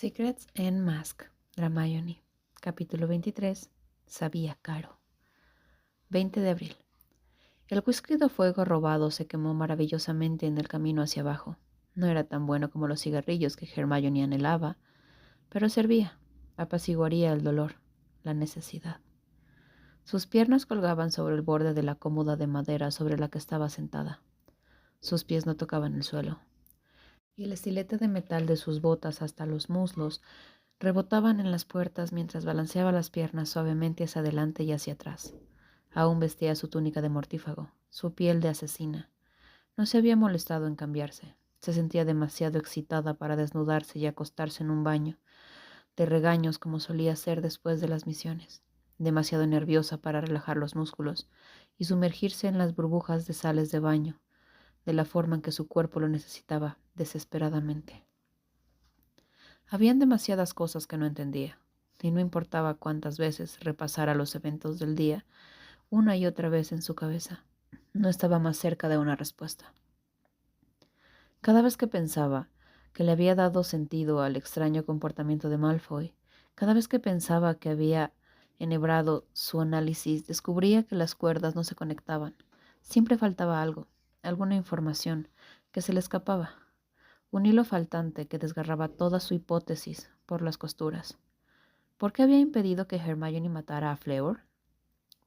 Secrets and Mask, Hermione, capítulo 23, Sabía Caro. 20 de abril. El whisky de fuego robado se quemó maravillosamente en el camino hacia abajo. No era tan bueno como los cigarrillos que Hermione anhelaba, pero servía, apaciguaría el dolor, la necesidad. Sus piernas colgaban sobre el borde de la cómoda de madera sobre la que estaba sentada. Sus pies no tocaban el suelo, y el estilete de metal de sus botas hasta los muslos rebotaban en las puertas mientras balanceaba las piernas suavemente hacia adelante y hacia atrás. Aún vestía su túnica de mortífago, su piel de asesina. No se había molestado en cambiarse. Se sentía demasiado excitada para desnudarse y acostarse en un baño de regaños como solía hacer después de las misiones. Demasiado nerviosa para relajar los músculos y sumergirse en las burbujas de sales de baño, de la forma en que su cuerpo lo necesitaba desesperadamente. Habían demasiadas cosas que no entendía, y no importaba cuántas veces repasara los eventos del día, una y otra vez en su cabeza. No estaba más cerca de una respuesta. Cada vez que pensaba que le había dado sentido al extraño comportamiento de Malfoy, cada vez que pensaba que había enhebrado su análisis, descubría que las cuerdas no se conectaban. Siempre faltaba algo, alguna información que se le escapaba. Un hilo faltante que desgarraba toda su hipótesis por las costuras. ¿Por qué había impedido que Hermione matara a Fleur?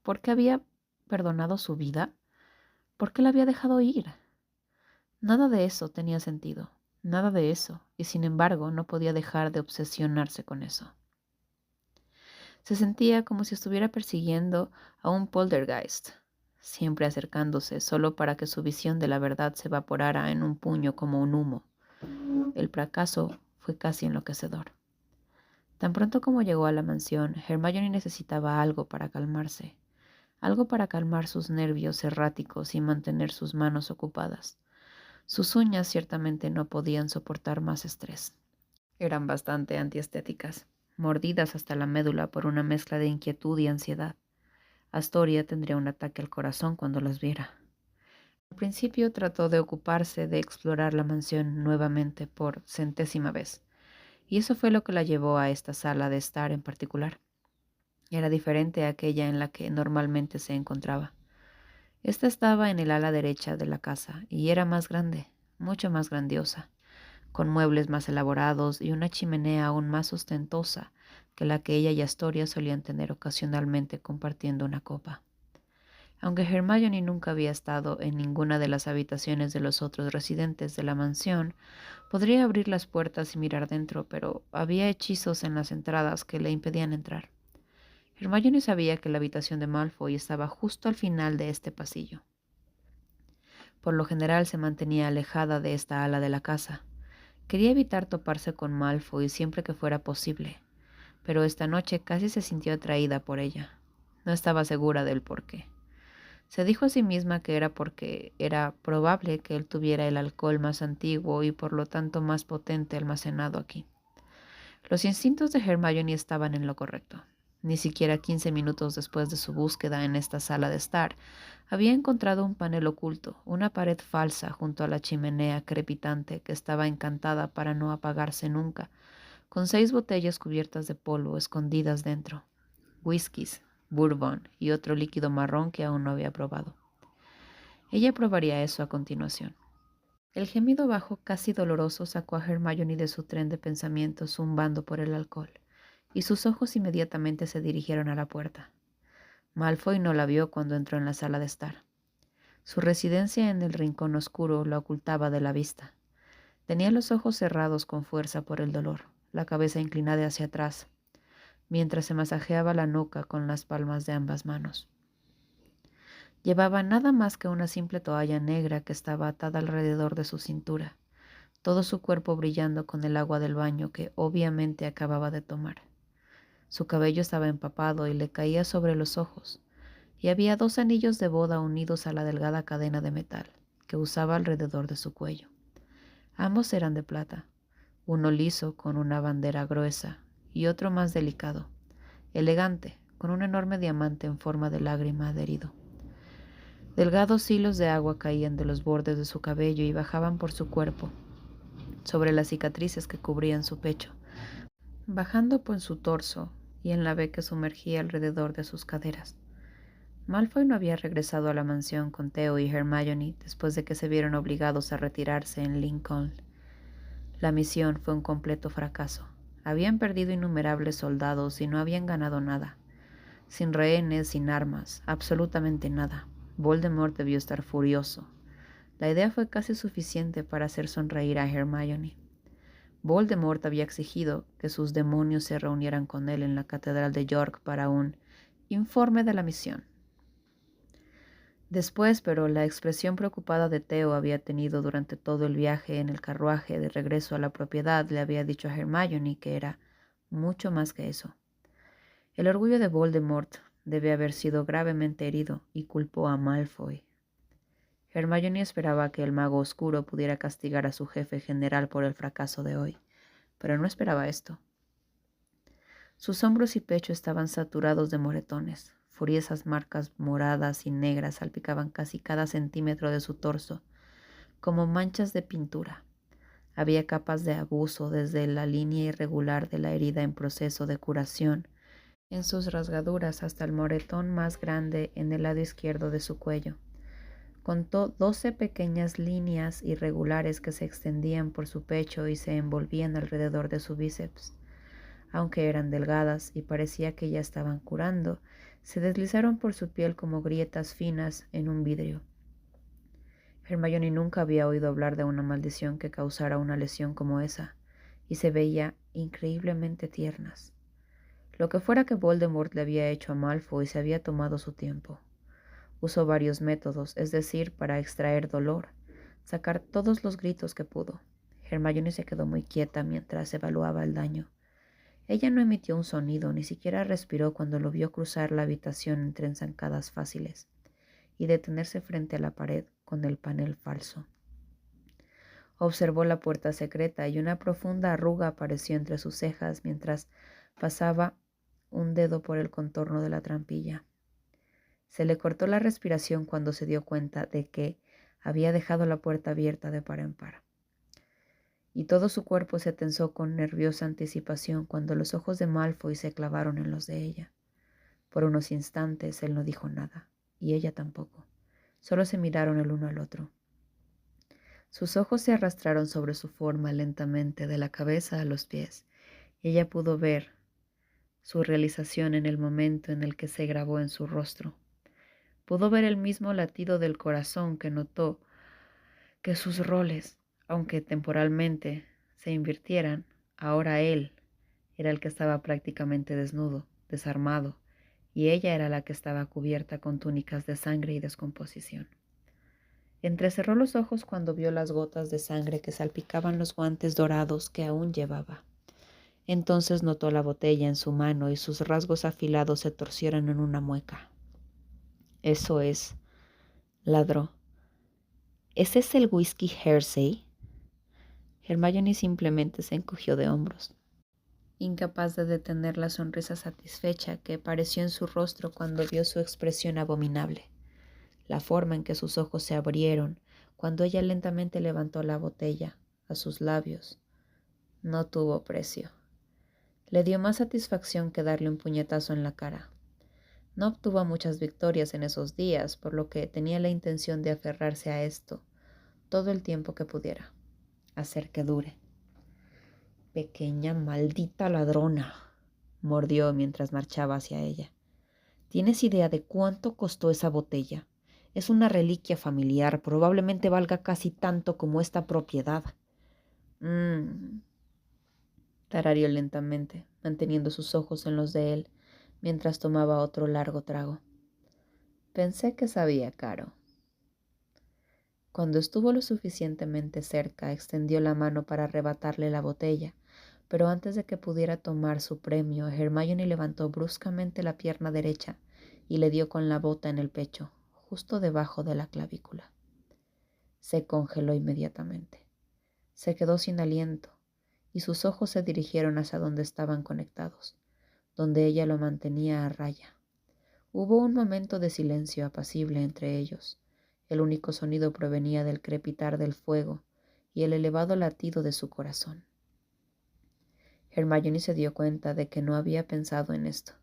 ¿Por qué había perdonado su vida? ¿Por qué la había dejado ir? Nada de eso tenía sentido, nada de eso, y sin embargo no podía dejar de obsesionarse con eso. Se sentía como si estuviera persiguiendo a un poltergeist, siempre acercándose solo para que su visión de la verdad se evaporara en un puño como un humo. El fracaso fue casi enloquecedor. Tan pronto como llegó a la mansión, Hermione necesitaba algo para calmarse, algo para calmar sus nervios erráticos y mantener sus manos ocupadas. Sus uñas ciertamente no podían soportar más estrés. Eran bastante antiestéticas, mordidas hasta la médula por una mezcla de inquietud y ansiedad. Astoria tendría un ataque al corazón cuando las viera. Al principio trató de ocuparse de explorar la mansión nuevamente por 100ª vez, y eso fue lo que la llevó a esta sala de estar en particular. Era diferente a aquella en la que normalmente se encontraba. Esta estaba en el ala derecha de la casa y era más grande, mucho más grandiosa, con muebles más elaborados y una chimenea aún más ostentosa que la que ella y Astoria solían tener ocasionalmente compartiendo una copa. Aunque Hermione nunca había estado en ninguna de las habitaciones de los otros residentes de la mansión, podría abrir las puertas y mirar dentro, pero había hechizos en las entradas que le impedían entrar. Hermione sabía que la habitación de Malfoy estaba justo al final de este pasillo. Por lo general se mantenía alejada de esta ala de la casa. Quería evitar toparse con Malfoy siempre que fuera posible, pero esta noche casi se sintió atraída por ella. No estaba segura del por qué. Se dijo a sí misma que era porque era probable que él tuviera el alcohol más antiguo y por lo tanto más potente almacenado aquí. Los instintos de Hermione estaban en lo correcto. Ni siquiera 15 minutos después de su búsqueda en esta sala de estar, había encontrado un panel oculto, una pared falsa junto a la chimenea crepitante que estaba encantada para no apagarse nunca, con 6 botellas cubiertas de polvo escondidas dentro, whiskies, bourbon y otro líquido marrón que aún no había probado. Ella probaría eso a continuación. El gemido bajo, casi doloroso, sacó a Hermione de su tren de pensamientos zumbando por el alcohol, y sus ojos inmediatamente se dirigieron a la puerta. Malfoy no la vio cuando entró en la sala de estar. Su residencia en el rincón oscuro la ocultaba de la vista. Tenía los ojos cerrados con fuerza por el dolor, la cabeza inclinada hacia atrás, mientras se masajeaba la nuca con las palmas de ambas manos. Llevaba nada más que una simple toalla negra que estaba atada alrededor de su cintura, todo su cuerpo brillando con el agua del baño que obviamente acababa de tomar. Su cabello estaba empapado y le caía sobre los ojos, y había 2 anillos de boda unidos a la delgada cadena de metal que usaba alrededor de su cuello. Ambos eran de plata, uno liso con una bandera gruesa y otro más delicado, elegante, con un enorme diamante en forma de lágrima adherido. Delgados hilos de agua caían de los bordes de su cabello y bajaban por su cuerpo, sobre las cicatrices que cubrían su pecho, bajando por su torso y en la B que sumergía alrededor de sus caderas. Malfoy no había regresado a la mansión con Theo y Hermione después de que se vieron obligados a retirarse en Lincoln. La misión fue un completo fracaso. Habían perdido innumerables soldados y no habían ganado nada. Sin rehenes, sin armas, absolutamente nada. Voldemort debió estar furioso. La idea fue casi suficiente para hacer sonreír a Hermione. Voldemort había exigido que sus demonios se reunieran con él en la Catedral de York para un informe de la misión. Después, pero la expresión preocupada de Theo había tenido durante todo el viaje en el carruaje de regreso a la propiedad le había dicho a Hermione que era mucho más que eso. El orgullo de Voldemort debe haber sido gravemente herido y culpó a Malfoy. Hermione esperaba que el mago oscuro pudiera castigar a su jefe general por el fracaso de hoy, pero no esperaba esto. Sus hombros y pecho estaban saturados de moretones. Furiosas marcas moradas y negras salpicaban casi cada centímetro de su torso, como manchas de pintura. Había capas de abuso desde la línea irregular de la herida en proceso de curación, en sus rasgaduras hasta el moretón más grande en el lado izquierdo de su cuello. Contó 12 pequeñas líneas irregulares que se extendían por su pecho y se envolvían alrededor de su bíceps. Aunque eran delgadas y parecía que ya estaban curando, se deslizaron por su piel como grietas finas en un vidrio. Hermione nunca había oído hablar de una maldición que causara una lesión como esa, y se veía increíblemente tiernas. Lo que fuera que Voldemort le había hecho a Malfoy se había tomado su tiempo. Usó varios métodos, es decir, para extraer dolor, sacar todos los gritos que pudo. Hermione se quedó muy quieta mientras evaluaba el daño. Ella no emitió un sonido, ni siquiera respiró cuando lo vio cruzar la habitación entre zancadas fáciles y detenerse frente a la pared con el panel falso. Observó la puerta secreta y una profunda arruga apareció entre sus cejas mientras pasaba un dedo por el contorno de la trampilla. Se le cortó la respiración cuando se dio cuenta de que había dejado la puerta abierta de par en par. Y todo su cuerpo se tensó con nerviosa anticipación cuando los ojos de Malfoy se clavaron en los de ella. Por unos instantes él no dijo nada, y ella tampoco. Solo se miraron el uno al otro. Sus ojos se arrastraron sobre su forma lentamente de la cabeza a los pies, y ella pudo ver su realización en el momento en el que se grabó en su rostro. Pudo ver el mismo latido del corazón que notó que sus roles, aunque temporalmente se invirtieran, ahora él era el que estaba prácticamente desnudo, desarmado, y ella era la que estaba cubierta con túnicas de sangre y descomposición. Entrecerró los ojos cuando vio las gotas de sangre que salpicaban los guantes dorados que aún llevaba. Entonces notó la botella en su mano y sus rasgos afilados se torcieron en una mueca. Eso es, ladró. ¿Ese es el whisky Hersey? Hermione simplemente se encogió de hombros, incapaz de detener la sonrisa satisfecha que apareció en su rostro cuando vio su expresión abominable. La forma en que sus ojos se abrieron cuando ella lentamente levantó la botella a sus labios no tuvo precio. Le dio más satisfacción que darle un puñetazo en la cara. No obtuvo muchas victorias en esos días, por lo que tenía la intención de aferrarse a esto todo el tiempo que pudiera, hacer que dure. Pequeña maldita ladrona, mordió mientras marchaba hacia ella. ¿Tienes idea de cuánto costó esa botella? Es una reliquia familiar, probablemente valga casi tanto como esta propiedad. Tarareó lentamente, manteniendo sus ojos en los de él, mientras tomaba otro largo trago. Pensé que sabía caro. Cuando estuvo lo suficientemente cerca, extendió la mano para arrebatarle la botella, pero antes de que pudiera tomar su premio, Hermione levantó bruscamente la pierna derecha y le dio con la bota en el pecho, justo debajo de la clavícula. Se congeló inmediatamente. Se quedó sin aliento, y sus ojos se dirigieron hacia donde estaban conectados, donde ella lo mantenía a raya. Hubo un momento de silencio apacible entre ellos. El único sonido provenía del crepitar del fuego y el elevado latido de su corazón. Hermione se dio cuenta de que no había pensado en esto.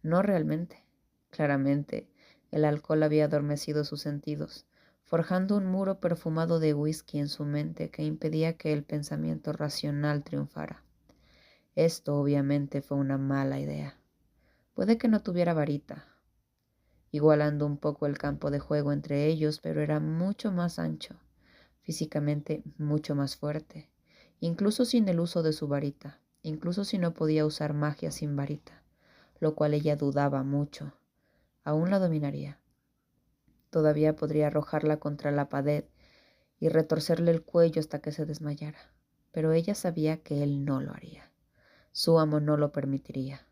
No realmente. Claramente, el alcohol había adormecido sus sentidos, forjando un muro perfumado de whisky en su mente que impedía que el pensamiento racional triunfara. Esto obviamente fue una mala idea. Puede que no tuviera varita, igualando un poco el campo de juego entre ellos, pero era mucho más ancho, físicamente mucho más fuerte, incluso sin el uso de su varita, incluso si no podía usar magia sin varita, lo cual ella dudaba mucho. Aún la dominaría. Todavía podría arrojarla contra la pared y retorcerle el cuello hasta que se desmayara, pero ella sabía que él no lo haría. Su amo no lo permitiría.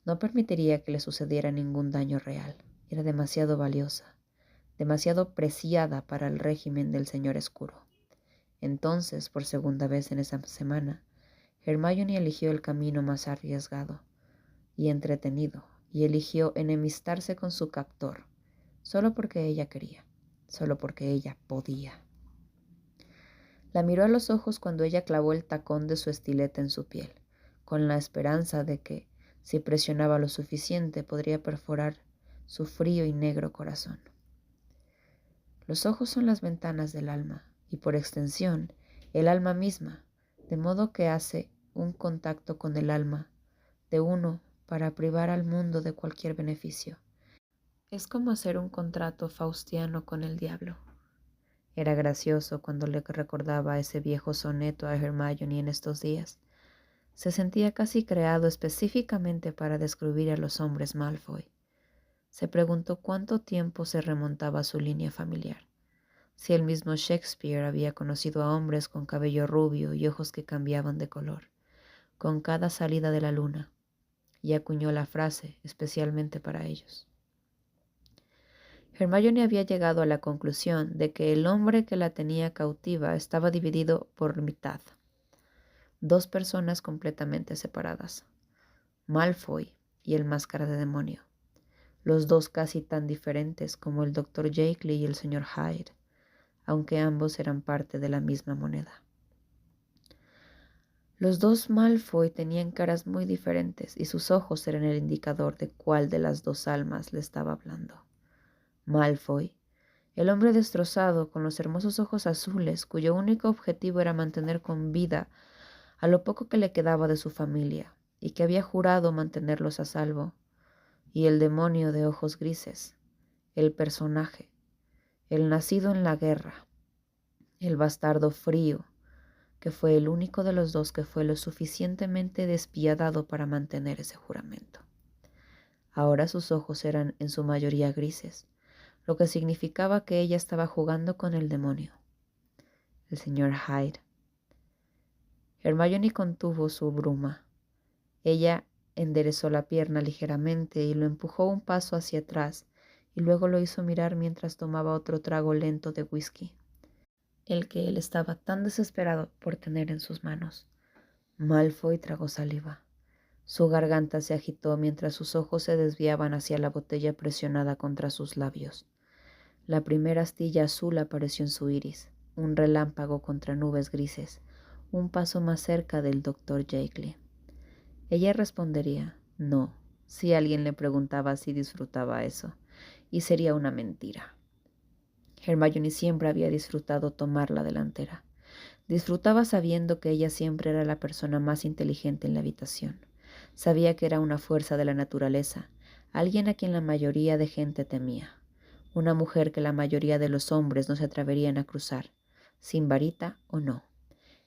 No permitiría que le sucediera ningún daño real. Era demasiado valiosa, demasiado preciada para el régimen del Señor Oscuro. Entonces, por segunda vez en esa semana, Hermione eligió el camino más arriesgado y entretenido, y eligió enemistarse con su captor, solo porque ella quería, solo porque ella podía. La miró a los ojos cuando ella clavó el tacón de su estilete en su piel, con la esperanza de que, si presionaba lo suficiente, podría perforar su frío y negro corazón. Los ojos son las ventanas del alma, y por extensión, el alma misma, de modo que hace un contacto con el alma de uno para privar al mundo de cualquier beneficio. Es como hacer un contrato faustiano con el diablo. Era gracioso cuando le recordaba ese viejo soneto a Hermione en estos días. Se sentía casi creado específicamente para describir a los hombres Malfoy. Se preguntó cuánto tiempo se remontaba a su línea familiar. Si el mismo Shakespeare había conocido a hombres con cabello rubio y ojos que cambiaban de color, con cada salida de la luna, y acuñó la frase especialmente para ellos. Hermione había llegado a la conclusión de que el hombre que la tenía cautiva estaba dividido por mitad. Dos personas completamente separadas, Malfoy y el Máscara de Demonio, los dos casi tan diferentes como el Dr. Jekyll y el Sr. Hyde, aunque ambos eran parte de la misma moneda. Los dos Malfoy tenían caras muy diferentes y sus ojos eran el indicador de cuál de las dos almas le estaba hablando. Malfoy, el hombre destrozado con los hermosos ojos azules, cuyo único objetivo era mantener con vida a lo poco que le quedaba de su familia y que había jurado mantenerlos a salvo, y el demonio de ojos grises, el personaje, el nacido en la guerra, el bastardo frío, que fue el único de los dos que fue lo suficientemente despiadado para mantener ese juramento. Ahora sus ojos eran en su mayoría grises, lo que significaba que ella estaba jugando con el demonio, el señor Hyde. Hermione contuvo su bruma. Ella enderezó la pierna ligeramente y lo empujó un paso hacia atrás, y luego lo hizo mirar mientras tomaba otro trago lento de whisky, el que él estaba tan desesperado por tener en sus manos. Malfoy tragó saliva. Su garganta se agitó mientras sus ojos se desviaban hacia la botella presionada contra sus labios. La primera astilla azul apareció en su iris, un relámpago contra nubes grises, un paso más cerca del Dr. Jekyll. Ella respondería no, si alguien le preguntaba si disfrutaba eso, y sería una mentira. Hermione siempre había disfrutado tomar la delantera. Disfrutaba sabiendo que ella siempre era la persona más inteligente en la habitación. Sabía que era una fuerza de la naturaleza, alguien a quien la mayoría de gente temía. Una mujer que la mayoría de los hombres no se atreverían a cruzar, sin varita o no.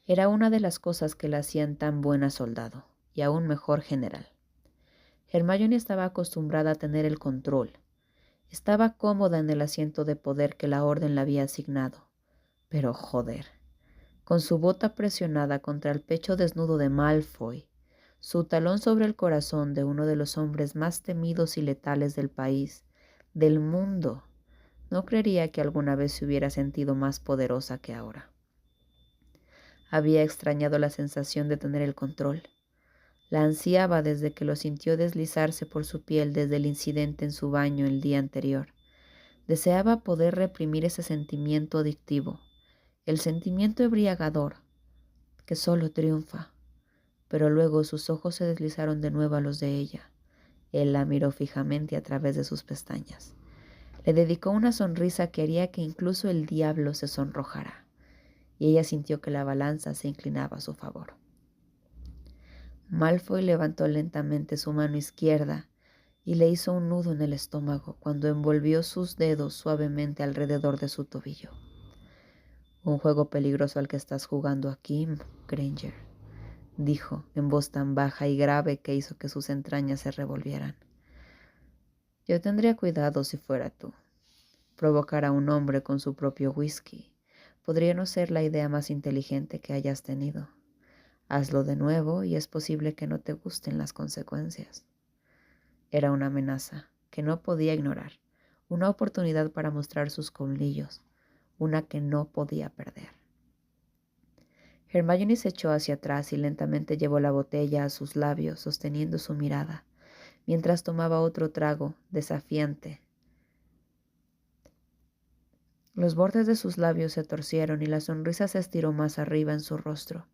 Era una de las cosas que la hacían tan buena soldado, y aún mejor general. Hermione estaba acostumbrada a tener el control. Estaba cómoda en el asiento de poder que la orden le había asignado. Pero joder, con su bota presionada contra el pecho desnudo de Malfoy, su talón sobre el corazón de uno de los hombres más temidos y letales del país, del mundo, no creería que alguna vez se hubiera sentido más poderosa que ahora. Había extrañado la sensación de tener el control. La ansiaba desde que lo sintió deslizarse por su piel desde el incidente en su baño el día anterior. Deseaba poder reprimir ese sentimiento adictivo, el sentimiento embriagador que solo triunfa, pero luego sus ojos se deslizaron de nuevo a los de ella. Él la miró fijamente a través de sus pestañas. Le dedicó una sonrisa que haría que incluso el diablo se sonrojara, y ella sintió que la balanza se inclinaba a su favor. Malfoy levantó lentamente su mano izquierda y le hizo un nudo en el estómago cuando envolvió sus dedos suavemente alrededor de su tobillo. «Un juego peligroso al que estás jugando aquí, Granger», dijo en voz tan baja y grave que hizo que sus entrañas se revolvieran. «Yo tendría cuidado si fuera tú. Provocar a un hombre con su propio whisky podría no ser la idea más inteligente que hayas tenido. Hazlo de nuevo y es posible que no te gusten las consecuencias». Era una amenaza que no podía ignorar, una oportunidad para mostrar sus colmillos, una que no podía perder. Hermione se echó hacia atrás y lentamente llevó la botella a sus labios, sosteniendo su mirada, mientras tomaba otro trago desafiante. Los bordes de sus labios se torcieron y la sonrisa se estiró más arriba en su rostro.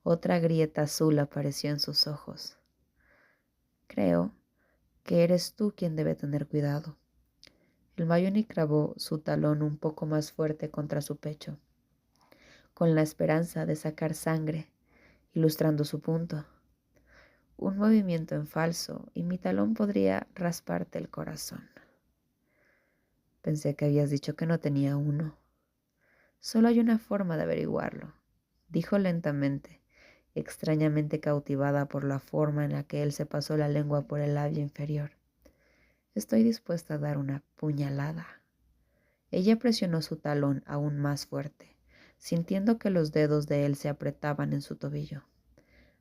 Otra grieta azul apareció en sus ojos. «Creo que eres tú quien debe tener cuidado». Hermione clavó su talón un poco más fuerte contra su pecho, con la esperanza de sacar sangre, ilustrando su punto. «Un movimiento en falso y mi talón podría rasparte el corazón». «Pensé que habías dicho que no tenía uno». «Solo hay una forma de averiguarlo», dijo lentamente, extrañamente cautivada por la forma en la que él se pasó la lengua por el labio inferior. «Estoy dispuesta a dar una puñalada». Ella presionó su talón aún más fuerte, sintiendo que los dedos de él se apretaban en su tobillo.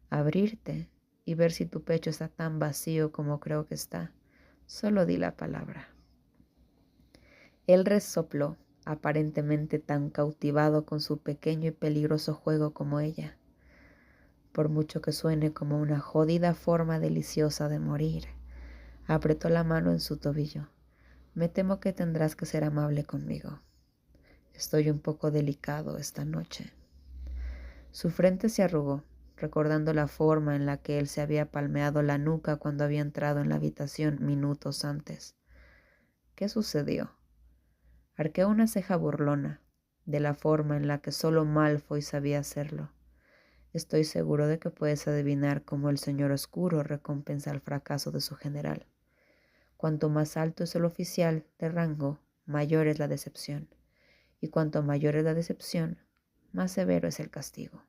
«Abrirte y ver si tu pecho está tan vacío como creo que está. Solo di la palabra». Él resopló, aparentemente tan cautivado con su pequeño y peligroso juego como ella. «Por mucho que suene como una jodida forma deliciosa de morir», apretó la mano en su tobillo. «Me temo que tendrás que ser amable conmigo. Estoy un poco delicado esta noche». Su frente se arrugó, recordando la forma en la que él se había palmeado la nuca cuando había entrado en la habitación minutos antes. ¿Qué sucedió? Arqueó una ceja burlona, de la forma en la que solo Malfoy sabía hacerlo. «Estoy seguro de que puedes adivinar cómo el Señor Oscuro recompensa el fracaso de su general. Cuanto más alto es el oficial de rango, mayor es la decepción. Y cuanto mayor es la decepción, más severo es el castigo».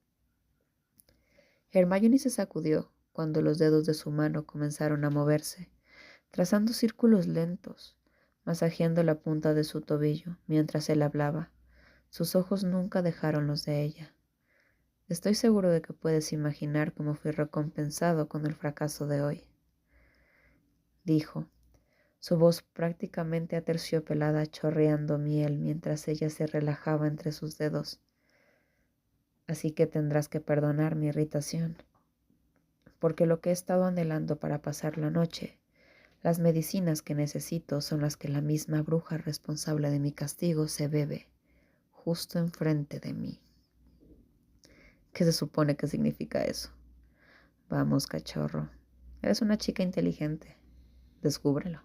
Hermione se sacudió cuando los dedos de su mano comenzaron a moverse, trazando círculos lentos, masajeando la punta de su tobillo mientras él hablaba. Sus ojos nunca dejaron los de ella. «Estoy seguro de que puedes imaginar cómo fui recompensado con el fracaso de hoy», dijo, su voz prácticamente aterciopelada chorreando miel mientras ella se relajaba entre sus dedos. «Así que tendrás que perdonar mi irritación, porque lo que he estado anhelando para pasar la noche, las medicinas que necesito son las que la misma bruja responsable de mi castigo se bebe justo enfrente de mí». ¿Qué se supone que significa eso? «Vamos, cachorro. Eres una chica inteligente. Descúbrelo».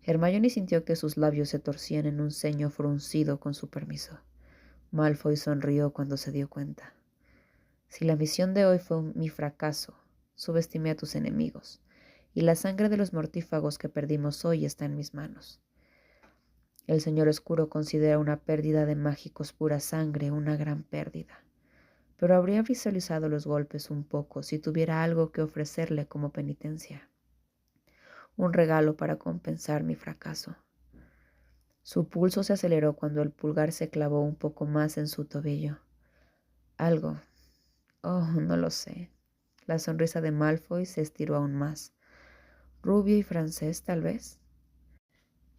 Hermione sintió que sus labios se torcían en un ceño fruncido con su permiso. Malfoy sonrió cuando se dio cuenta. «Si la misión de hoy fue mi fracaso, subestimé a tus enemigos, y la sangre de los mortífagos que perdimos hoy está en mis manos. El Señor Oscuro considera una pérdida de mágicos pura sangre una gran pérdida, pero habría visualizado los golpes un poco si tuviera algo que ofrecerle como penitencia. Un regalo para compensar mi fracaso». Su pulso se aceleró cuando el pulgar se clavó un poco más en su tobillo. «Algo. Oh, no lo sé». La sonrisa de Malfoy se estiró aún más. «Rubio y francés, tal vez».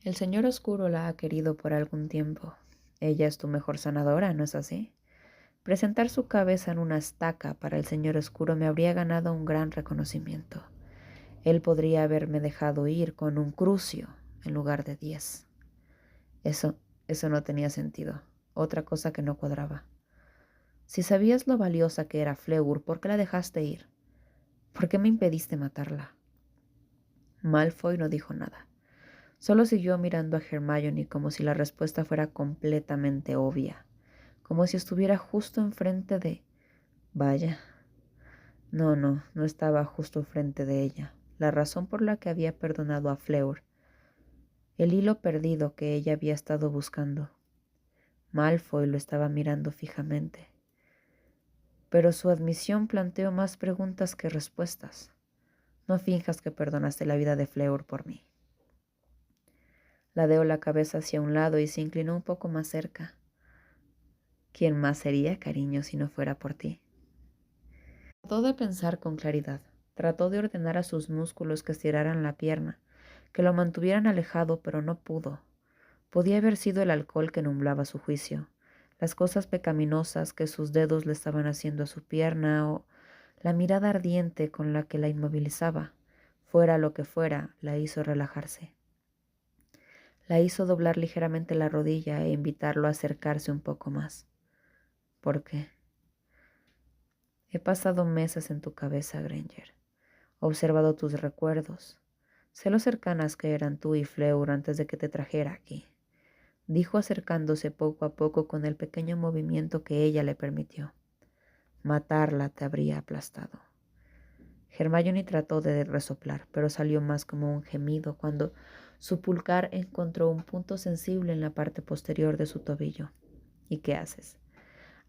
«El Señor Oscuro la ha querido por algún tiempo. Ella es tu mejor sanadora, ¿no es así? Presentar su cabeza en una estaca para el Señor Oscuro me habría ganado un gran reconocimiento. Él podría haberme dejado ir con un crucio en lugar de 10. Eso no tenía sentido. Otra cosa que no cuadraba. Si sabías lo valiosa que era Fleur, ¿por qué la dejaste ir? ¿Por qué me impediste matarla? Malfoy no dijo nada. Solo siguió mirando a Hermione como si la respuesta fuera completamente obvia, como si estuviera justo enfrente de... Vaya. No estaba justo enfrente de ella. La razón por la que había perdonado a Fleur. El hilo perdido que ella había estado buscando. Malfoy lo estaba mirando fijamente. Pero su admisión planteó más preguntas que respuestas. No finjas que perdonaste la vida de Fleur por mí. Ladeó la cabeza hacia un lado y se inclinó un poco más cerca. ¿Quién más sería, cariño, si no fuera por ti? Trató de pensar con claridad. Trató de ordenar a sus músculos que estiraran la pierna, que lo mantuvieran alejado, pero no pudo. Podía haber sido el alcohol que nublaba su juicio, las cosas pecaminosas que sus dedos le estaban haciendo a su pierna o la mirada ardiente con la que la inmovilizaba. Fuera lo que fuera, la hizo relajarse. La hizo doblar ligeramente la rodilla e invitarlo a acercarse un poco más. ¿Por qué? He pasado meses en tu cabeza, Granger. He observado tus recuerdos. Sé lo cercanas que eran tú y Fleur antes de que te trajera aquí, dijo acercándose poco a poco con el pequeño movimiento que ella le permitió. Matarla te habría aplastado. Hermione trató de resoplar, pero salió más como un gemido cuando su pulgar encontró un punto sensible en la parte posterior de su tobillo. ¿Y qué haces?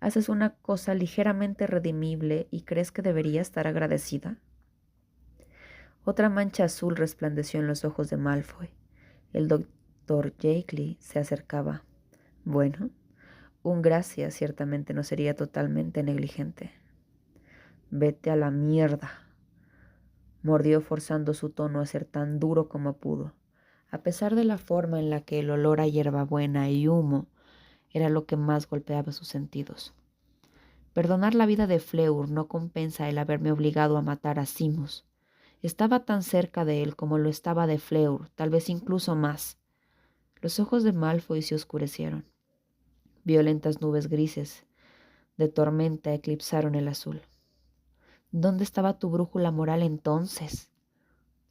¿Haces una cosa ligeramente redimible y crees que debería estar agradecida? Otra mancha azul resplandeció en los ojos de Malfoy. El doctor Jakeley se acercaba. Bueno, un gracias ciertamente no sería totalmente negligente. Vete a la mierda. Mordió forzando su tono a ser tan duro como pudo, a pesar de la forma en la que el olor a hierbabuena y humo era lo que más golpeaba sus sentidos. Perdonar la vida de Fleur no compensa el haberme obligado a matar a Simus. Estaba tan cerca de él como lo estaba de Fleur, tal vez incluso más. Los ojos de Malfoy se oscurecieron. Violentas nubes grises de tormenta eclipsaron el azul. ¿Dónde estaba tu brújula moral entonces?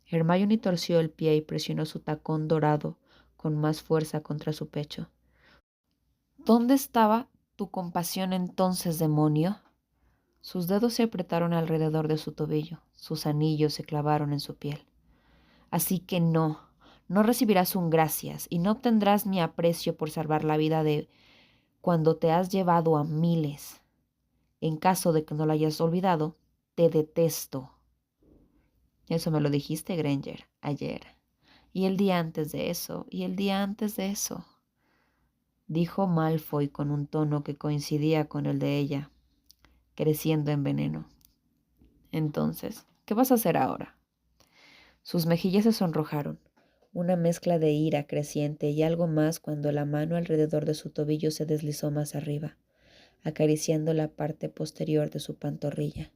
Hermione torció el pie y presionó su tacón dorado con más fuerza contra su pecho. ¿Dónde estaba tu compasión entonces, demonio? Sus dedos se apretaron alrededor de su tobillo, sus anillos se clavaron en su piel. Así que no recibirás un gracias y no obtendrás mi aprecio por salvar la vida de cuando te has llevado a miles. En caso de que no lo hayas olvidado, te detesto. Eso me lo dijiste, Granger, ayer. Y el día antes de eso, y el día antes de eso, dijo Malfoy con un tono que coincidía con el de ella, creciendo en veneno. Entonces, ¿qué vas a hacer ahora? Sus mejillas se sonrojaron, una mezcla de ira creciente y algo más cuando la mano alrededor de su tobillo se deslizó más arriba, acariciando la parte posterior de su pantorrilla.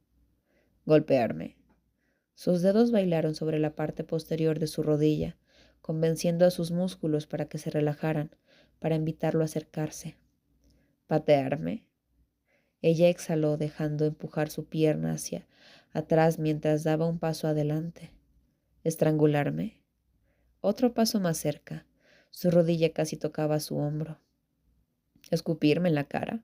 Golpearme. Sus dedos bailaron sobre la parte posterior de su rodilla, convenciendo a sus músculos para que se relajaran, para invitarlo a acercarse. ¿Patearme? Ella exhaló, dejando empujar su pierna hacia atrás mientras daba un paso adelante. ¿Estrangularme? Otro paso más cerca. Su rodilla casi tocaba su hombro. ¿Escupirme en la cara?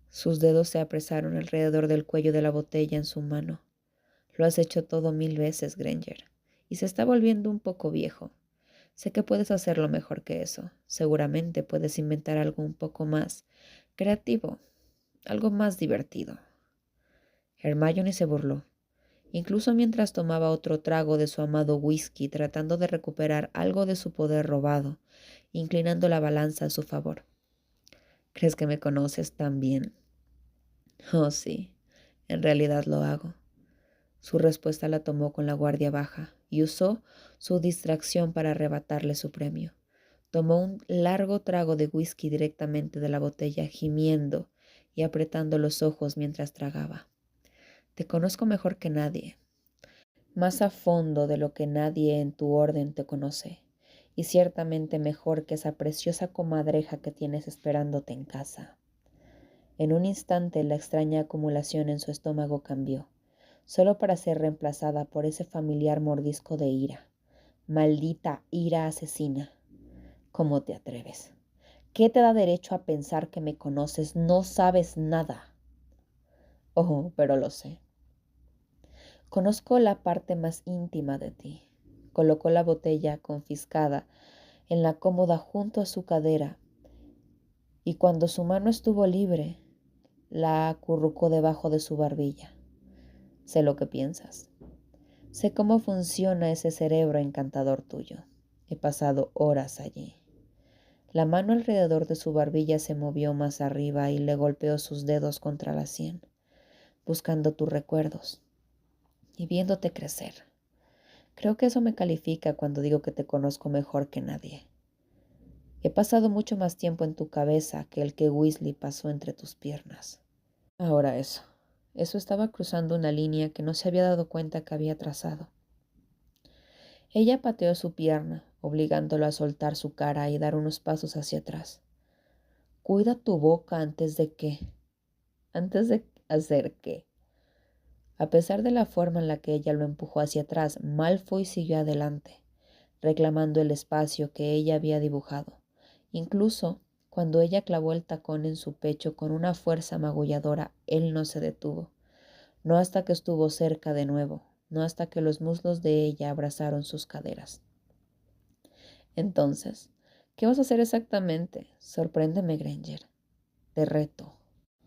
Sus dedos se apresaron alrededor del cuello de la botella en su mano. Lo has hecho todo 1000 veces, Granger, y se está volviendo un poco viejo. Sé que puedes hacerlo mejor que eso. Seguramente puedes inventar algo un poco más creativo, algo más divertido. Hermione se burló, incluso mientras tomaba otro trago de su amado whisky, tratando de recuperar algo de su poder robado, inclinando la balanza a su favor. ¿Crees que me conoces tan bien? Oh, sí, en realidad lo hago. Su respuesta la tomó con la guardia baja y usó su distracción para arrebatarle su premio. Tomó un largo trago de whisky directamente de la botella, gimiendo y apretando los ojos mientras tragaba. Te conozco mejor que nadie, más a fondo de lo que nadie en tu orden te conoce, y ciertamente mejor que esa preciosa comadreja que tienes esperándote en casa. En un instante la extraña acumulación en su estómago cambió, solo para ser reemplazada por ese familiar mordisco de ira. Maldita ira asesina. ¿Cómo te atreves? ¿Qué te da derecho a pensar que me conoces? No sabes nada. Oh, pero lo sé. Conozco la parte más íntima de ti. Colocó la botella confiscada en la cómoda junto a su cadera y cuando su mano estuvo libre, la acurrucó debajo de su barbilla. Sé lo que piensas. Sé cómo funciona ese cerebro encantador tuyo. He pasado horas allí. La mano alrededor de su barbilla se movió más arriba y le golpeó sus dedos contra la sien, buscando tus recuerdos y viéndote crecer. Creo que eso me califica cuando digo que te conozco mejor que nadie. He pasado mucho más tiempo en tu cabeza que el que Weasley pasó entre tus piernas. Ahora eso. Eso estaba cruzando una línea que no se había dado cuenta que había trazado. Ella pateó su pierna, obligándolo a soltar su cara y dar unos pasos hacia atrás. Cuida tu boca antes de hacer qué. A pesar de la forma en la que ella lo empujó hacia atrás, Malfoy siguió adelante, reclamando el espacio que ella había dibujado. Incluso cuando ella clavó el tacón en su pecho con una fuerza magulladora, él no se detuvo. No hasta que estuvo cerca de nuevo, no hasta que los muslos de ella abrazaron sus caderas. Entonces, ¿qué vas a hacer exactamente? Sorpréndeme, Granger. Te reto.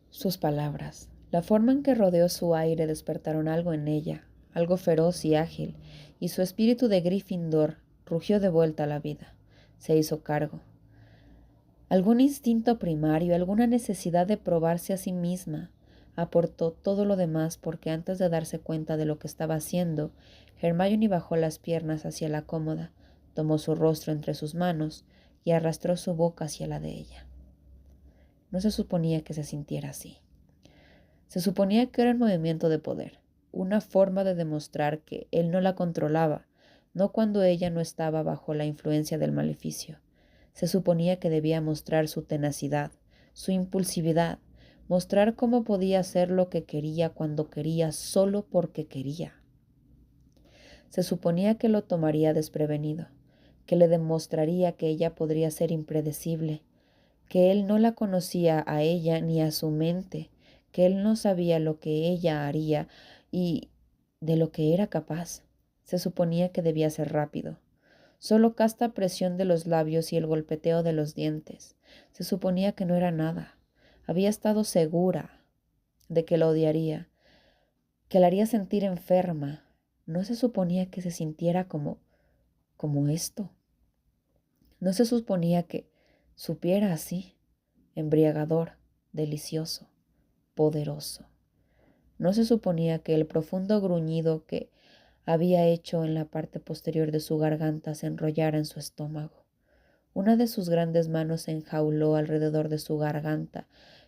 Sus palabras, la forma en que rodeó su aire despertaron algo en ella, algo feroz y ágil, y su espíritu de Gryffindor rugió de vuelta a la vida. Se hizo cargo. Algún instinto primario, alguna necesidad de probarse a sí misma, aportó todo lo demás porque antes de darse cuenta de lo que estaba haciendo, Hermione bajó las piernas hacia la cómoda, tomó su rostro entre sus manos y arrastró su boca hacia la de ella. No se suponía que se sintiera así. Se suponía que era un movimiento de poder, una forma de demostrar que él no la controlaba, no cuando ella no estaba bajo la influencia del maleficio. Se suponía que debía mostrar su tenacidad, su impulsividad, mostrar cómo podía hacer lo que quería cuando quería, solo porque quería. Se suponía que lo tomaría desprevenido, que le demostraría que ella podría ser impredecible, que él no la conocía a ella ni a su mente, que él no sabía lo que ella haría y de lo que era capaz. Se suponía que debía ser rápido. Solo casta presión de los labios y el golpeteo de los dientes. Se suponía que no era nada. Había estado segura de que la odiaría, que la haría sentir enferma. No se suponía que se sintiera como esto. No se suponía que supiera así, embriagador, delicioso, poderoso. No se suponía que el profundo gruñido que había hecho en la parte posterior de su garganta se enrollara en su estómago. Una de sus grandes manos se enjauló alrededor de su garganta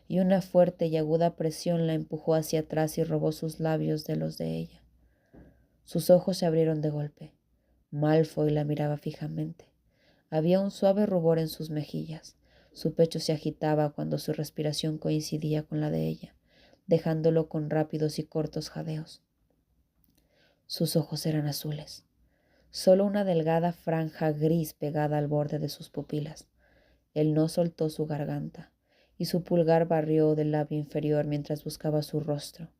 y una fuerte y aguda presión la empujó hacia atrás y robó sus labios de los de ella. Sus ojos se abrieron de golpe. Malfoy la miraba fijamente. Había un suave rubor en sus mejillas. Su pecho se agitaba cuando su respiración coincidía con la de ella, dejándolo con rápidos y cortos jadeos. Sus ojos eran azules. Solo una delgada franja gris pegada al borde de sus pupilas. Él no soltó su garganta, y su pulgar barrió del labio inferior mientras buscaba su rostro,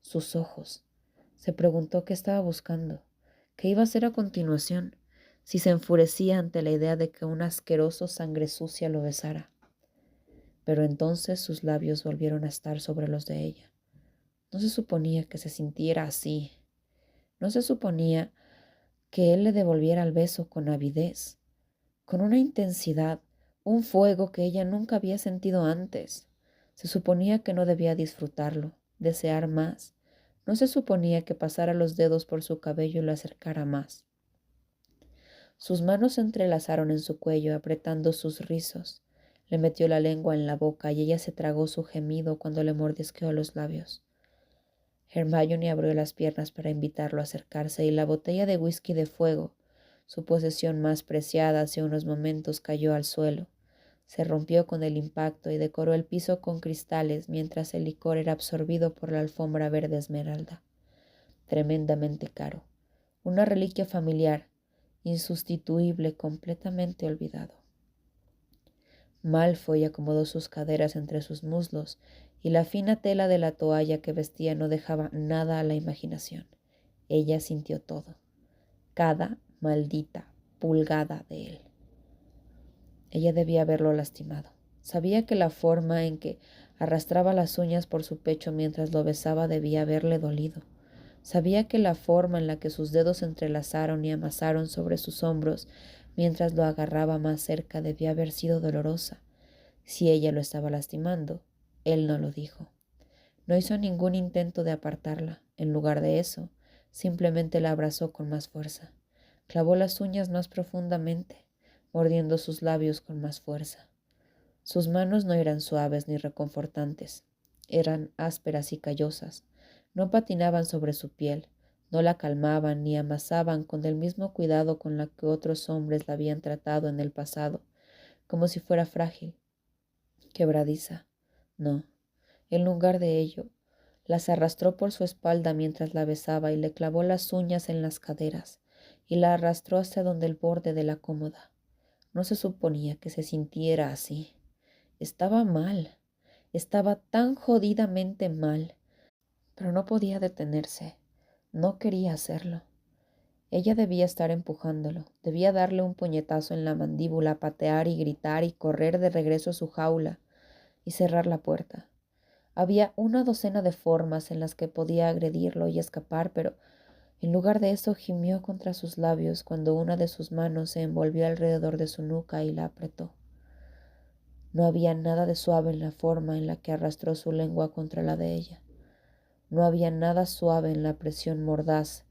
sus ojos. Se preguntó qué estaba buscando, qué iba a hacer a continuación, si se enfurecía ante la idea de que un asqueroso sangre sucia lo besara. Pero entonces sus labios volvieron a estar sobre los de ella. No se suponía que se sintiera así. No se suponía que él le devolviera el beso con avidez, con una intensidad, un fuego que ella nunca había sentido antes. Se suponía que no debía disfrutarlo, desear más. No se suponía que pasara los dedos por su cabello y lo acercara más. Sus manos se entrelazaron en su cuello, apretando sus rizos. Le metió la lengua en la boca y ella se tragó su gemido cuando le mordisqueó los labios. Hermione abrió las piernas para invitarlo a acercarse y la botella de whisky de fuego, su posesión más preciada, hace unos momentos cayó al suelo. se rompió con el impacto y decoró el piso con cristales mientras el licor era absorbido por la alfombra verde esmeralda. Tremendamente caro. Una reliquia familiar, insustituible, completamente olvidado. Malfoy acomodó sus caderas entre sus muslos y la fina tela de la toalla que vestía no dejaba nada a la imaginación. Ella sintió todo, cada maldita pulgada de él. Ella debía haberlo lastimado. Sabía que la forma en que arrastraba las uñas por su pecho mientras lo besaba debía haberle dolido. Sabía que la forma en la que sus dedos se entrelazaron y amasaron sobre sus hombros mientras lo agarraba más cerca debía haber sido dolorosa. Si ella lo estaba lastimando, él no lo dijo. No hizo ningún intento de apartarla. En lugar de eso, simplemente la abrazó con más fuerza. Clavó las uñas más profundamente, mordiendo sus labios con más fuerza. Sus manos no eran suaves ni reconfortantes. Eran ásperas y callosas. No patinaban sobre su piel, no la calmaban ni amasaban con el mismo cuidado con la que otros hombres la habían tratado en el pasado, como si fuera frágil, quebradiza. No, en lugar de ello, las arrastró por su espalda mientras la besaba y le clavó las uñas en las caderas y la arrastró hasta donde el borde de la cómoda. No se suponía que se sintiera así. Estaba mal, estaba tan jodidamente mal, pero no podía detenerse. No quería hacerlo. Ella debía estar empujándolo, debía darle un puñetazo en la mandíbula, patear y gritar y correr de regreso a su jaula y cerrar la puerta. Había una docena de formas en las que podía agredirlo y escapar, pero en lugar de eso gimió contra sus labios cuando una de sus manos se envolvió alrededor de su nuca y la apretó. No había nada de suave en la forma en la que arrastró su lengua contra la de ella. No había nada suave en la presión mordaz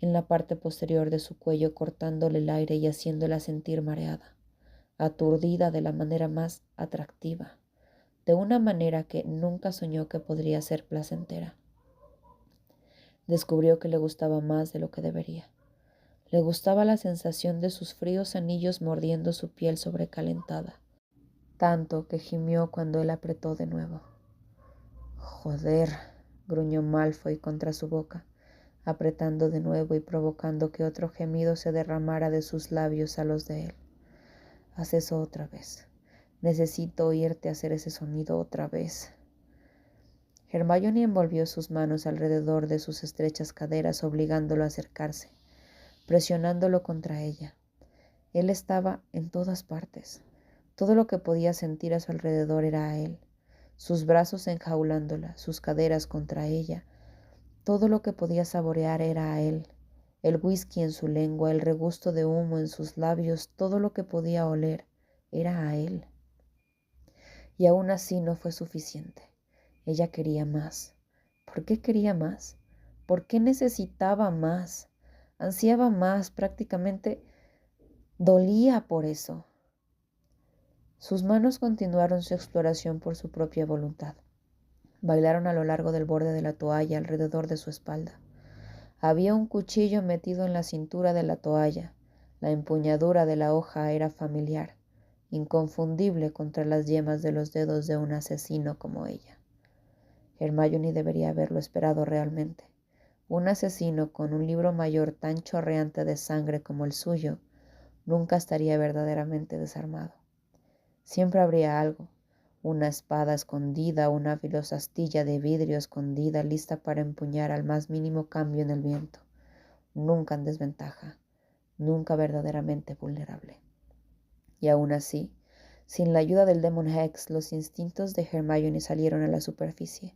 en la parte posterior de su cuello, cortándole el aire y haciéndola sentir mareada, aturdida de la manera más atractiva, de una manera que nunca soñó que podría ser placentera. Descubrió que le gustaba más de lo que debería. Le gustaba la sensación de sus fríos anillos mordiendo su piel sobrecalentada, tanto que gimió cuando él apretó de nuevo. «Joder», gruñó Malfoy contra su boca, apretando de nuevo y provocando que otro gemido se derramara de sus labios a los de él. «Haz eso otra vez. Necesito oírte hacer ese sonido otra vez». Hermione envolvió sus manos alrededor de sus estrechas caderas, obligándolo a acercarse, presionándolo contra ella. Él estaba en todas partes. Todo lo que podía sentir a su alrededor era a él. Sus brazos enjaulándola, sus caderas contra ella. Todo lo que podía saborear era a él. El whisky en su lengua, el regusto de humo en sus labios, todo lo que podía oler era a él. Y aún así no fue suficiente. Ella quería más. ¿Por qué quería más? ¿Por qué necesitaba más? Ansiaba más, prácticamente dolía por eso. Sus manos continuaron su exploración por su propia voluntad. Bailaron a lo largo del borde de la toalla alrededor de su espalda. Había un cuchillo metido en la cintura de la toalla. La empuñadura de la hoja era familiar, inconfundible contra las yemas de los dedos de un asesino como ella. Hermione debería haberlo esperado realmente. Un asesino con un libro mayor tan chorreante de sangre como el suyo nunca estaría verdaderamente desarmado. Siempre habría algo, una espada escondida, una filosa astilla de vidrio escondida, lista para empuñar al más mínimo cambio en el viento. Nunca en desventaja, nunca verdaderamente vulnerable. Y aún así, sin la ayuda del Demon Hex, los instintos de Hermione salieron a la superficie,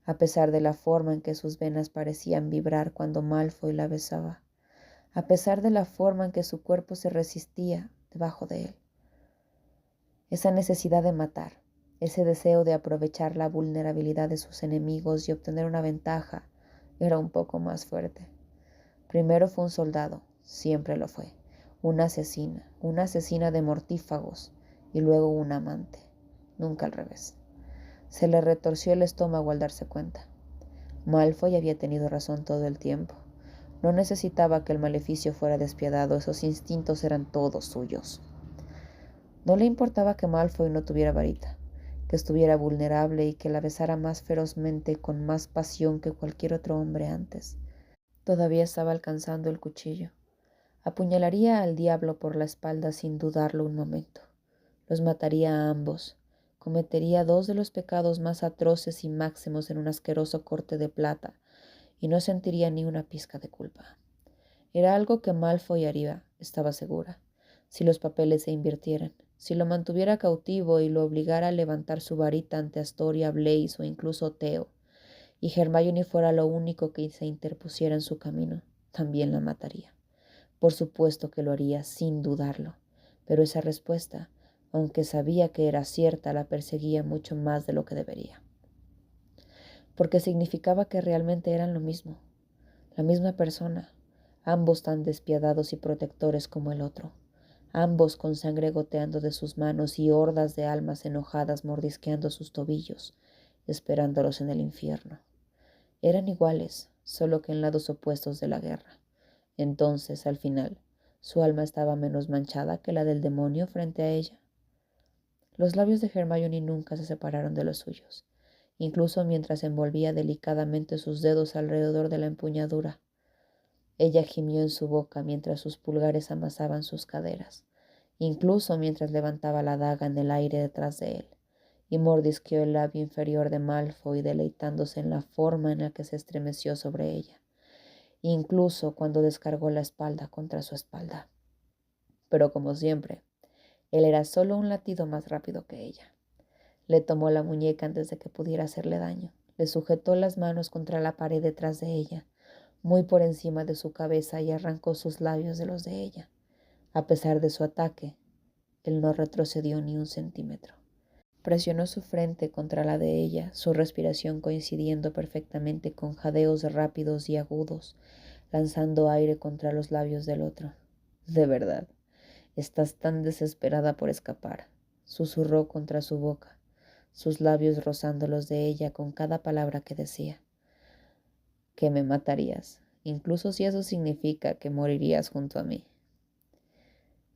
a pesar de la forma en que sus venas parecían vibrar cuando Malfoy la besaba, a pesar de la forma en que su cuerpo se resistía debajo de él. Esa necesidad de matar, ese deseo de aprovechar la vulnerabilidad de sus enemigos y obtener una ventaja, era un poco más fuerte. Primero fue un soldado, siempre lo fue, una asesina de mortífagos, y luego un amante, nunca al revés. Se le retorció el estómago al darse cuenta. Malfoy había tenido razón todo el tiempo. No necesitaba que el maleficio fuera despiadado, esos instintos eran todos suyos. No le importaba que Malfoy no tuviera varita, que estuviera vulnerable y que la besara más ferozmente con más pasión que cualquier otro hombre antes. Todavía estaba alcanzando el cuchillo. Apuñalaría al diablo por la espalda sin dudarlo un momento. Los mataría a ambos. Cometería 2 de los pecados más atroces y máximos en un asqueroso corte de plata, y no sentiría ni una pizca de culpa. Era algo que Malfoy haría, estaba segura, si los papeles se invirtieran, si lo mantuviera cautivo y lo obligara a levantar su varita ante Astoria, Blaise o incluso Theo, y Hermione fuera lo único que se interpusiera en su camino, también la mataría. Por supuesto que lo haría, sin dudarlo, pero esa respuesta, aunque sabía que era cierta, la perseguía mucho más de lo que debería. Porque significaba que realmente eran lo mismo, la misma persona, ambos tan despiadados y protectores como el otro, ambos con sangre goteando de sus manos y hordas de almas enojadas mordisqueando sus tobillos, esperándolos en el infierno. Eran iguales, solo que en lados opuestos de la guerra. Entonces, al final, su alma estaba menos manchada que la del demonio frente a ella. Los labios de Hermione nunca se separaron de los suyos, incluso mientras envolvía delicadamente sus dedos alrededor de la empuñadura. Ella gimió en su boca mientras sus pulgares amasaban sus caderas, incluso mientras levantaba la daga en el aire detrás de él, y mordisqueó el labio inferior de Malfoy deleitándose en la forma en la que se estremeció sobre ella, incluso cuando descargó la espalda contra su espalda. Pero como siempre, él era solo un latido más rápido que ella. Le tomó la muñeca antes de que pudiera hacerle daño. Le sujetó las manos contra la pared detrás de ella, muy por encima de su cabeza, y arrancó sus labios de los de ella. A pesar de su ataque, él no retrocedió ni un centímetro. Presionó su frente contra la de ella, su respiración coincidiendo perfectamente con jadeos rápidos y agudos, lanzando aire contra los labios del otro. «De verdad, estás tan desesperada por escapar», susurró contra su boca, sus labios rozando los de ella con cada palabra que decía. «Que me matarías, incluso si eso significa que morirías junto a mí.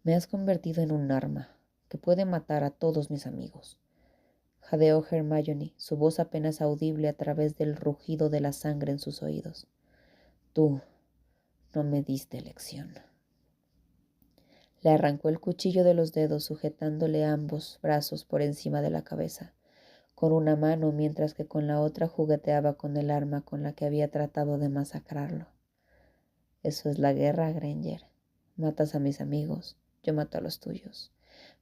Me has convertido en un arma que puede matar a todos mis amigos», jadeó Hermione, su voz apenas audible a través del rugido de la sangre en sus oídos. «Tú no me diste lección». Le arrancó el cuchillo de los dedos, sujetándole ambos brazos por encima de la cabeza, con una mano, mientras que con la otra jugueteaba con el arma con la que había tratado de masacrarlo. «Eso es la guerra, Granger. Matas a mis amigos, yo mato a los tuyos.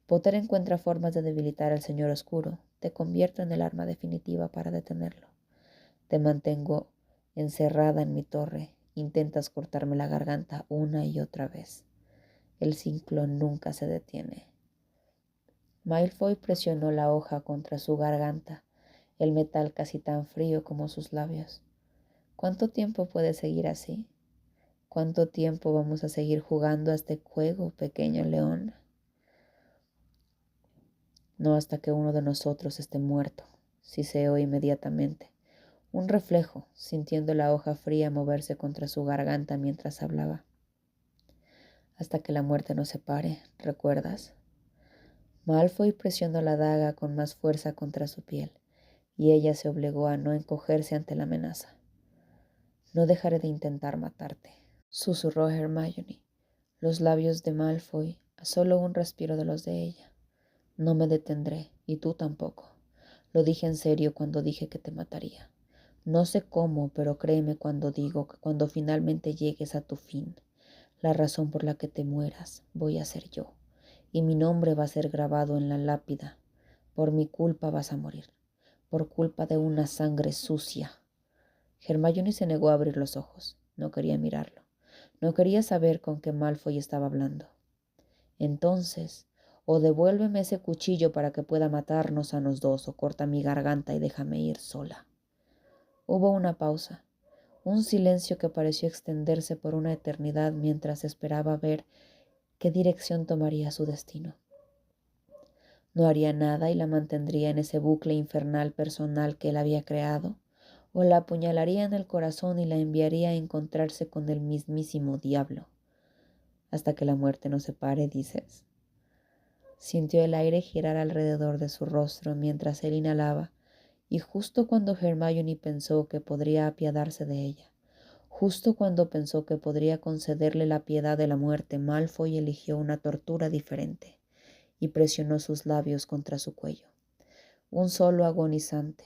Potter encuentra formas de debilitar al Señor Oscuro. Te convierto en el arma definitiva para detenerlo. Te mantengo encerrada en mi torre. Intentas cortarme la garganta una y otra vez. El ciclo nunca se detiene». Malfoy presionó la hoja contra su garganta, el metal casi tan frío como sus labios. «¿Cuánto tiempo puede seguir así? ¿Cuánto tiempo vamos a seguir jugando a este juego, pequeño león?» «No hasta que uno de nosotros esté muerto», siseó inmediatamente, un reflejo, sintiendo la hoja fría moverse contra su garganta mientras hablaba. «Hasta que la muerte nos separe, ¿recuerdas?» Malfoy presionó la daga con más fuerza contra su piel, y ella se obligó a no encogerse ante la amenaza. «No dejaré de intentar matarte», susurró Hermione, los labios de Malfoy a solo un respiro de los de ella. «No me detendré, y tú tampoco. Lo dije en serio cuando dije que te mataría. No sé cómo, pero créeme cuando digo que cuando finalmente llegues a tu fin, la razón por la que te mueras voy a ser yo, y mi nombre va a ser grabado en la lápida. Por mi culpa vas a morir, por culpa de una sangre sucia». Hermione se negó a abrir los ojos. No quería mirarlo. No quería saber con qué Malfoy estaba hablando. «Entonces, o devuélveme ese cuchillo para que pueda matarnos a los dos, o corta mi garganta y déjame ir sola». Hubo una pausa, un silencio que pareció extenderse por una eternidad mientras esperaba ver qué dirección tomaría su destino. ¿No haría nada y la mantendría en ese bucle infernal personal que él había creado? ¿O la apuñalaría en el corazón y la enviaría a encontrarse con el mismísimo diablo? «Hasta que la muerte nos separe», dices. Sintió el aire girar alrededor de su rostro mientras él inhalaba, y justo cuando Hermione pensó que podría apiadarse de ella, justo cuando pensó que podría concederle la piedad de la muerte, Malfoy eligió una tortura diferente y presionó sus labios contra su cuello. Un solo agonizante,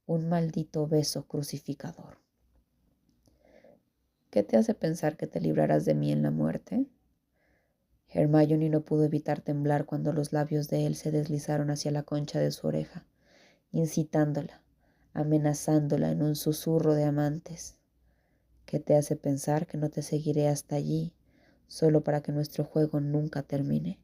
un maldito beso crucificador. ¿Qué te hace pensar que te librarás de mí en la muerte? Hermione no pudo evitar temblar cuando los labios de él se deslizaron hacia la concha de su oreja, incitándola, amenazándola en un susurro de amantes. ¿Qué te hace pensar que no te seguiré hasta allí, solo para que nuestro juego nunca termine?